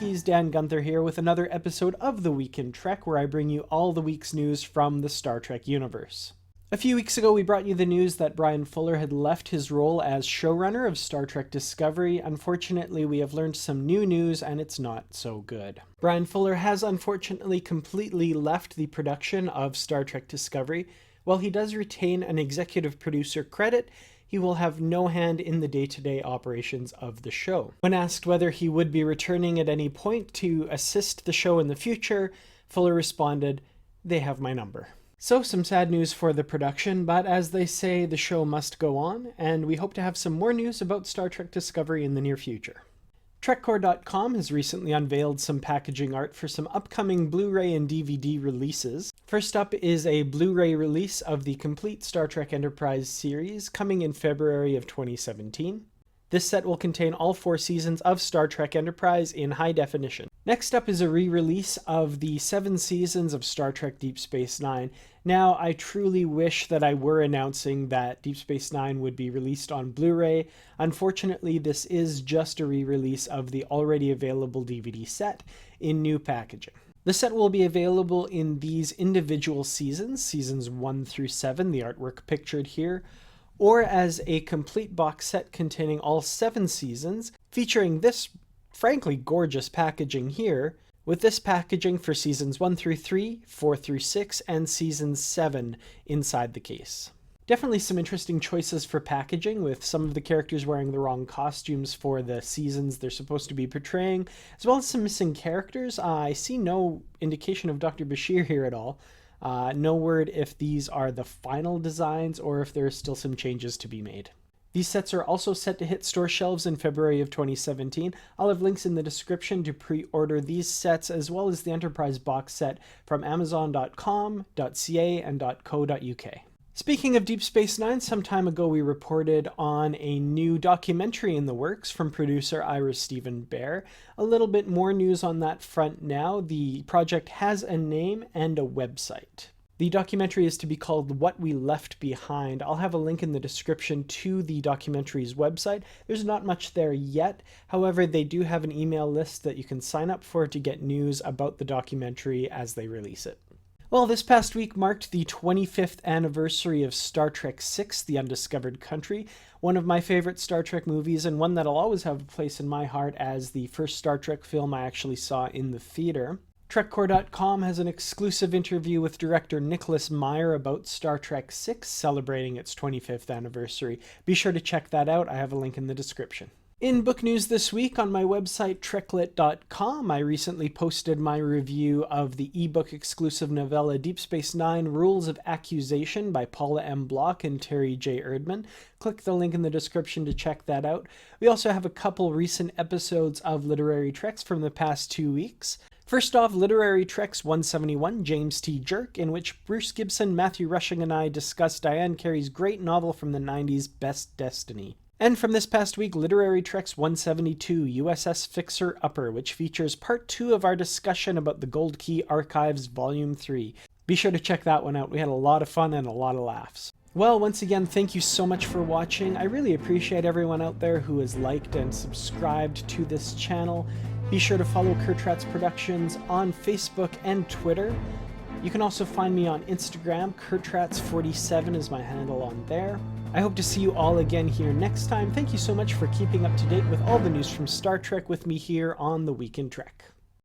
Trekkies, Dan Gunther here with another episode of The Week in Trek, where I bring you all the week's news from the Star Trek universe. A few weeks ago, we brought you the news that Bryan Fuller had left his role as showrunner of Star Trek Discovery. Unfortunately, we have learned some new news, and it's not so good. Bryan Fuller has unfortunately completely left the production of Star Trek Discovery. While he does retain an executive producer credit, he will have no hand in the day-to-day operations of the show. When asked whether he would be returning at any point to assist the show in the future, Fuller responded, "They have my number." So some sad news for the production, but as they say, the show must go on, and we hope to have some more news about Star Trek Discovery in the near future. Trekcore.com has recently unveiled some packaging art for some upcoming Blu-ray and DVD releases. First up is a Blu-ray release of the complete Star Trek Enterprise series coming in February of 2017. This set will contain all 4 seasons of Star Trek Enterprise in high definition. Next up is a re-release of the 7 seasons of Star Trek Deep Space Nine. Now, I truly wish that I were announcing that Deep Space Nine would be released on Blu-ray. Unfortunately, this is just a re-release of the already available DVD set in new packaging. The set will be available in these individual seasons, seasons 1 through 7, the artwork pictured here, or as a complete box set containing all 7 seasons, featuring this frankly gorgeous packaging here, with this packaging for seasons 1 through 3, 4 through 6, and season 7 inside the case. Definitely some interesting choices for packaging, with some of the characters wearing the wrong costumes for the seasons they're supposed to be portraying, as well as some missing characters. I see no indication of Dr. Bashir here at all. No word if these are the final designs or if there are still some changes to be made. These sets are also set to hit store shelves in February of 2017. I'll have links in the description to pre-order these sets as well as the Enterprise box set from Amazon.com.ca and .co.uk. Speaking of Deep Space Nine, some time ago we reported on a new documentary in the works from producer Ira Stephen Bear. A little bit more news on that front now. The project has a name and a website. The documentary is to be called What We Left Behind. I'll have a link in the description to the documentary's website. There's not much there yet. However, they do have an email list that you can sign up for to get news about the documentary as they release it. Well, this past week marked the 25th anniversary of Star Trek VI, The Undiscovered Country, one of my favorite Star Trek movies and one that'll always have a place in my heart as the first Star Trek film I actually saw in the theater. Trekcore.com has an exclusive interview with director Nicholas Meyer about Star Trek VI, celebrating its 25th anniversary. Be sure to check that out. I have a link in the description. In book news this week on my website treklit.com, I recently posted my review of the ebook exclusive novella Deep Space Nine Rules of Accusation by Paula M. Block and Terry J. Erdmann. Click the link in the description to check that out. We also have a couple recent episodes of Literary Treks from the past 2 weeks. First off, Literary Treks 171, James T. Jerk, in which Bruce Gibson, Matthew Rushing, and I discuss Diane Carey's great novel from the 90s, Best Destiny. And from this past week, Literary Treks 172, U.S.S. Fixer Upper, which features part 2 of our discussion about the Gold Key Archives Volume 3. Be sure to check that one out. We had a lot of fun and a lot of laughs. Well, once again, thank you so much for watching. I really appreciate everyone out there who has liked and subscribed to this channel. Be sure to follow Kertrats Productions on Facebook and Twitter. You can also find me on Instagram. Kertrats47 is my handle on there. I hope to see you all again here next time. Thank you so much for keeping up to date with all the news from Star Trek with me here on The Week in Trek.